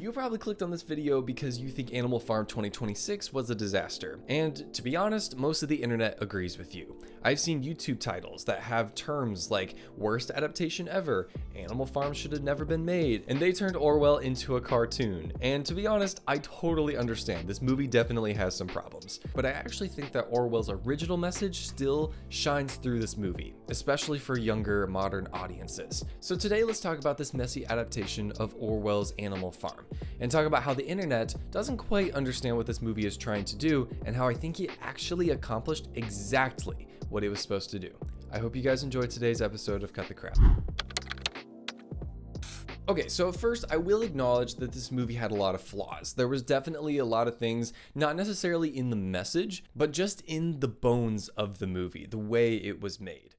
You probably clicked on this video because you think Animal Farm 2026 was a disaster. And to be honest, most of the internet agrees with you. I've seen YouTube titles that have terms like worst adaptation ever, Animal Farm should have never been made, and they turned Orwell into a cartoon. And to be honest, I totally understand. This movie definitely has some problems. But I actually think that Orwell's original message still shines through this movie, especially for younger, modern audiences. So today let's talk about this messy adaptation of Orwell's Animal Farm, and talk about how the internet doesn't quite understand what this movie is trying to do, and how I think it actually accomplished exactly what it was supposed to do. I hope you guys enjoyed today's episode of Cut the Crap. Okay, so first I will acknowledge that this movie had a lot of flaws. There was definitely a lot of things, not necessarily in the message, but just in the bones of the movie, the way it was made.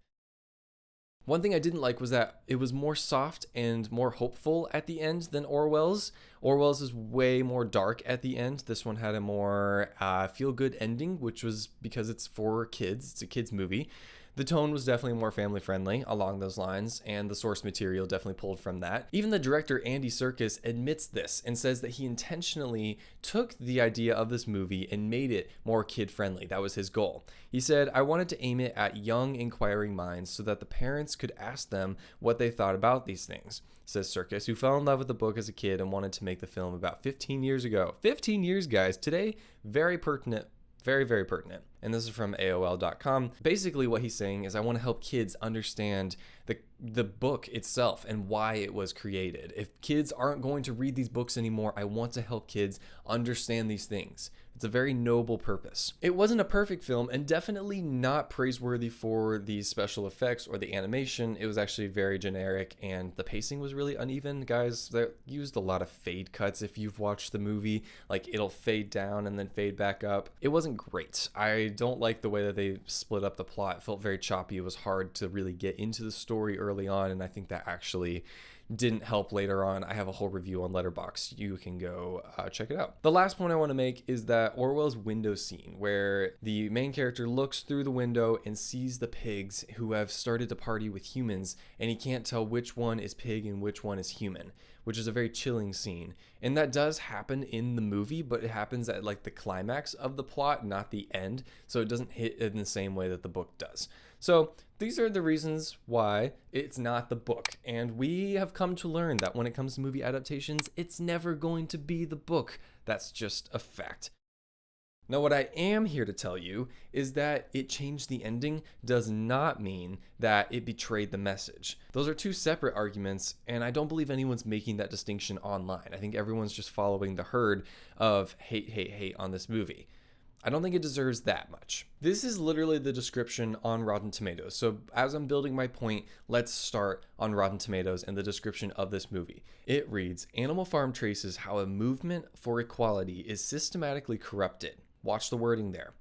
One thing I didn't like was that it was more soft and more hopeful at the end than Orwell's. Orwell's is way more dark at the end. This one had a more feel-good ending, which was because it's for kids. It's a kids movie. The tone was definitely more family-friendly along those lines, and the source material definitely pulled from that. Even the director, Andy Serkis, admits this and says that he intentionally took the idea of this movie and made it more kid-friendly. That was his goal. He said, "I wanted to aim it at young, inquiring minds so that the parents could ask them what they thought about these things," says Serkis, who fell in love with the book as a kid and wanted to make the film about 15 years ago. 15 years, guys. Today, very pertinent. Very, very pertinent. And this is from AOL.com. Basically what he's saying is I want to help kids understand the book itself and why it was created. If kids aren't going to read these books anymore, I want to help kids understand these things. It's a very noble purpose. It wasn't a perfect film and definitely not praiseworthy for the special effects or the animation. It was actually very generic and the pacing was really uneven. Guys, they used a lot of fade cuts. If you've watched the movie, like it'll fade down and then fade back up. It wasn't great. I don't like the way that they split up the plot. It felt very choppy. It was hard to really get into the story early on, and I think that actually didn't help later on. I have a whole review on Letterboxd. You can go check it out. The last point I want to make is that Orwell's window scene, where the main character looks through the window and sees the pigs who have started to party with humans, and he can't tell which one is pig and which one is human, which is a very chilling scene. And that does happen in the movie, but it happens at like the climax of the plot, not the end. So it doesn't hit in the same way that the book does. So these are the reasons why it's not the book. And we have come to learn that when it comes to movie adaptations, it's never going to be the book. That's just a fact. Now, what I am here to tell you is that it changed the ending does not mean that it betrayed the message. Those are two separate arguments, and I don't believe anyone's making that distinction online. I think everyone's just following the herd of hate, hate, hate on this movie. I don't think it deserves that much. This is literally the description on Rotten Tomatoes. So as I'm building my point, let's start on Rotten Tomatoes and the description of this movie. It reads, Animal Farm traces how a movement for equality is systematically corrupted. Watch the wording there.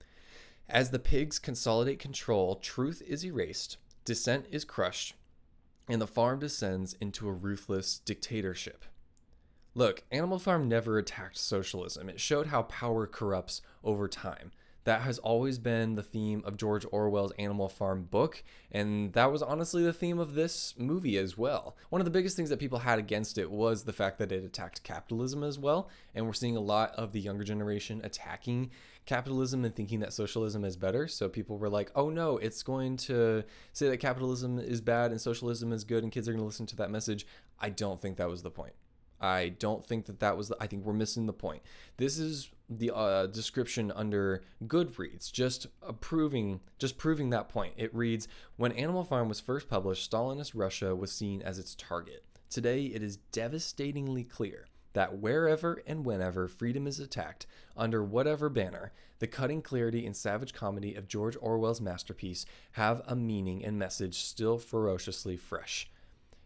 As the pigs consolidate control, truth is erased, dissent is crushed, and the farm descends into a ruthless dictatorship. Look, Animal Farm never attacked socialism. It showed how power corrupts over time. That has always been the theme of George Orwell's Animal Farm book, and that was honestly the theme of this movie as well. One of the biggest things that people had against it was the fact that it attacked capitalism as well, and we're seeing a lot of the younger generation attacking capitalism and thinking that socialism is better. So people were like, oh no, it's going to say that capitalism is bad and socialism is good, and kids are going to listen to that message. I don't think that was the point. I don't think that was I think we're missing the point. This is the description under Goodreads, just proving that point. It reads, when Animal Farm was first published, Stalinist Russia was seen as its target. Today, it is devastatingly clear that wherever and whenever freedom is attacked, under whatever banner, the cutting clarity and savage comedy of George Orwell's masterpiece have a meaning and message still ferociously fresh.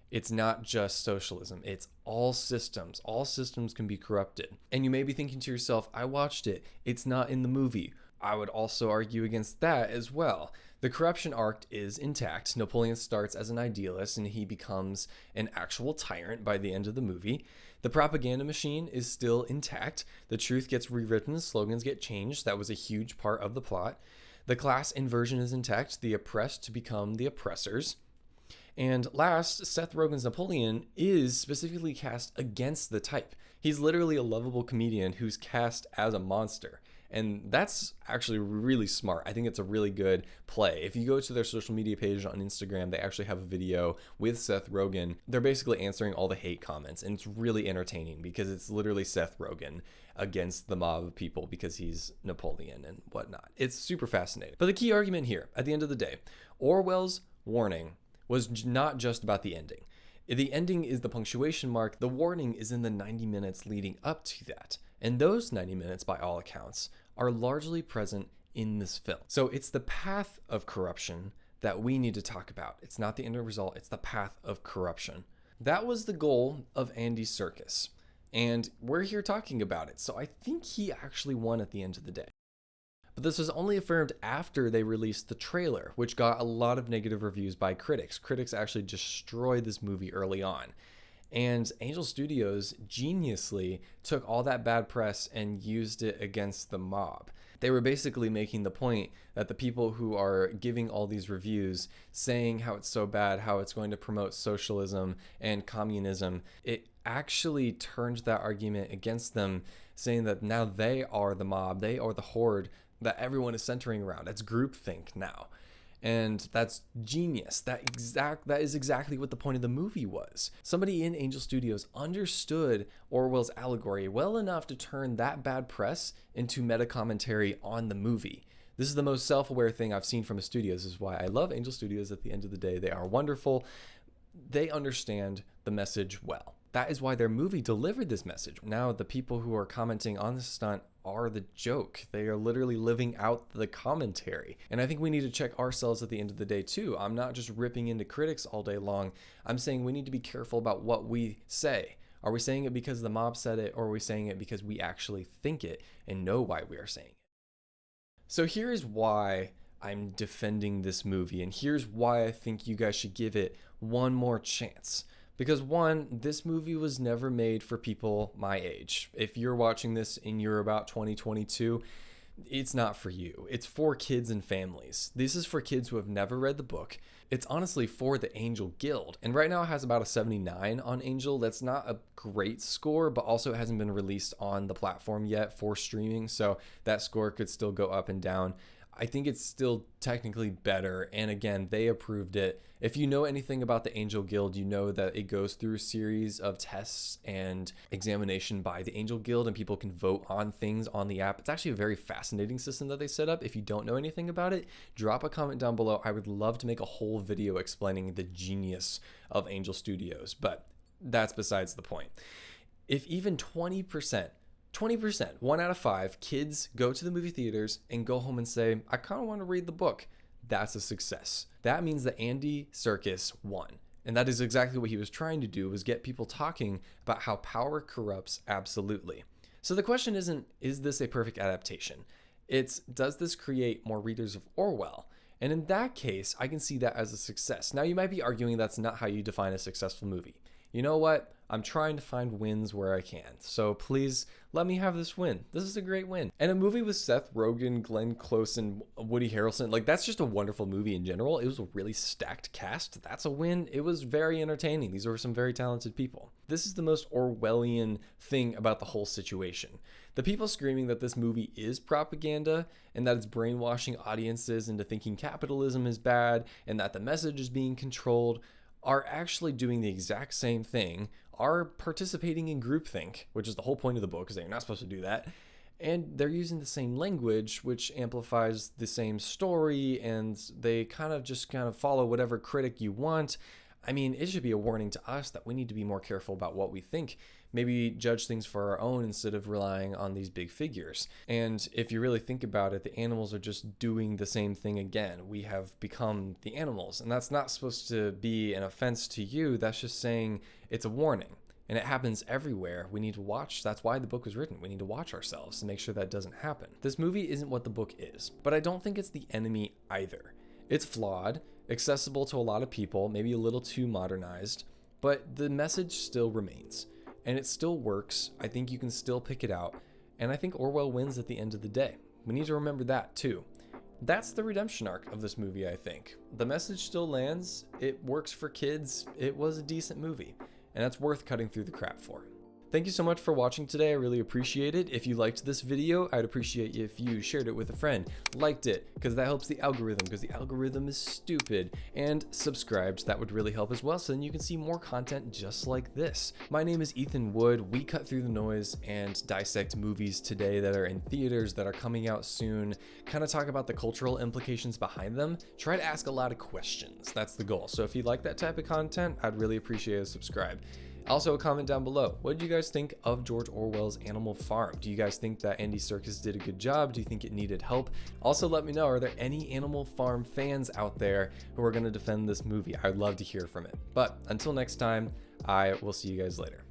It's not just socialism. It's all systems. All systems can be corrupted. And you may be thinking to yourself, I watched it. It's not in the movie. I would also argue against that as well. The corruption arc is intact. Napoleon starts as an idealist and he becomes an actual tyrant by the end of the movie. The propaganda machine is still intact. The truth gets rewritten. Slogans get changed. That was a huge part of the plot. The class inversion is intact. The oppressed to become the oppressors. And last, Seth Rogen's Napoleon is specifically cast against the type. He's literally a lovable comedian who's cast as a monster. And that's actually really smart. I think it's a really good play. If you go to their social media page on Instagram, they actually have a video with Seth Rogen. They're basically answering all the hate comments, and it's really entertaining because it's literally Seth Rogen against the mob of people because he's Napoleon and whatnot. It's super fascinating. But the key argument here, at the end of the day, Orwell's warning was not just about the ending. The ending is the punctuation mark. The warning is in the 90 minutes leading up to that. And those 90 minutes, by all accounts, are largely present in this film. So it's the path of corruption that we need to talk about. It's not the end result, it's the path of corruption. That was the goal of Andy Serkis. And we're here talking about it. So I think he actually won at the end of the day. But this was only affirmed after they released the trailer, which got a lot of negative reviews by critics. Critics actually destroyed this movie early on. And Angel Studios geniusly took all that bad press and used it against the mob. They were basically making the point that the people who are giving all these reviews, saying how it's so bad, how it's going to promote socialism and communism, it actually turned that argument against them, saying that now they are the mob, they are the horde that everyone is centering around. That's groupthink now. And that's genius. That is exactly what the point of the movie was. Somebody in Angel Studios understood Orwell's allegory well enough to turn that bad press into meta commentary on the movie. This is the most self-aware thing I've seen from a studio. This is why I love Angel Studios. At the end of the day, they are wonderful. They understand the message well. That is why their movie delivered this message. Now the people who are commenting on this stunt are the joke. They are literally living out the commentary. And I think we need to check ourselves at the end of the day too. I'm not just ripping into critics all day long. I'm saying we need to be careful about what we say. Are we saying it because the mob said it, or are we saying it because we actually think it and know why we are saying it? So here's why I'm defending this movie, and here's why I think you guys should give it one more chance. Because one, this movie was never made for people my age. If you're watching this and you're about 2022, it's not for you. It's for kids and families. This is for kids who have never read the book. It's honestly for the Angel Guild. And right now it has about a 79 on Angel. That's not a great score, but also it hasn't been released on the platform yet for streaming. So that score could still go up and down. I think it's still technically better. And again, they approved it. If you know anything about the Angel Guild, you know that it goes through a series of tests and examination by the Angel Guild, and people can vote on things on the app. It's actually a very fascinating system that they set up. If you don't know anything about it, drop a comment down below. I would love to make a whole video explaining the genius of Angel Studios, but that's besides the point. If even 20%, 1 out of 5 kids go to the movie theaters and go home and say, I kind of want to read the book, that's a success. That means that Andy Serkis won. And that is exactly what he was trying to do, was get people talking about how power corrupts absolutely. So the question isn't, is this a perfect adaptation? It's, does this create more readers of Orwell? And in that case, I can see that as a success. Now you might be arguing that's not how you define a successful movie. You know what? I'm trying to find wins where I can. So please let me have this win. This is a great win. And a movie with Seth Rogen, Glenn Close, and Woody Harrelson, like that's just a wonderful movie in general. It was a really stacked cast. That's a win. It was very entertaining. These were some very talented people. This is the most Orwellian thing about the whole situation. The people screaming that this movie is propaganda and that it's brainwashing audiences into thinking capitalism is bad and that the message is being controlled are actually doing the exact same thing, are participating in groupthink, which is the whole point of the book, because they're not supposed to do that. And they're using the same language, which amplifies the same story, and they kind of follow whatever critic you want. I mean, it should be a warning to us that we need to be more careful about what we think. Maybe judge things for our own instead of relying on these big figures. And if you really think about it, the animals are just doing the same thing again. We have become the animals, and that's not supposed to be an offense to you. That's just saying it's a warning. And it happens everywhere. We need to watch. That's why the book was written. We need to watch ourselves to make sure that doesn't happen. This movie isn't what the book is, but I don't think it's the enemy either. It's flawed, accessible to a lot of people, maybe a little too modernized, but the message still remains. And it still works. I think you can still pick it out. And I think Orwell wins at the end of the day. We need to remember that too. That's the redemption arc of this movie, I think. The message still lands. It works for kids. It was a decent movie. And that's worth cutting through the crap for. Thank you so much for watching today. I really appreciate it. If you liked this video, I'd appreciate if you shared it with a friend, liked it, because that helps the algorithm, because the algorithm is stupid, and subscribed. That would really help as well, so then you can see more content just like this. My name is Ethan Wood. We cut through the noise and dissect movies today that are in theaters, that are coming out soon, kind of talk about the cultural implications behind them, try to ask a lot of questions. That's the goal. So if you like that type of content, I'd really appreciate a subscribe. Also, a comment down below. What do you guys think of George Orwell's Animal Farm? Do you guys think that Andy Serkis did a good job? Do you think it needed help? Also, let me know, are there any Animal Farm fans out there who are going to defend this movie? I'd love to hear from it. But until next time, I will see you guys later.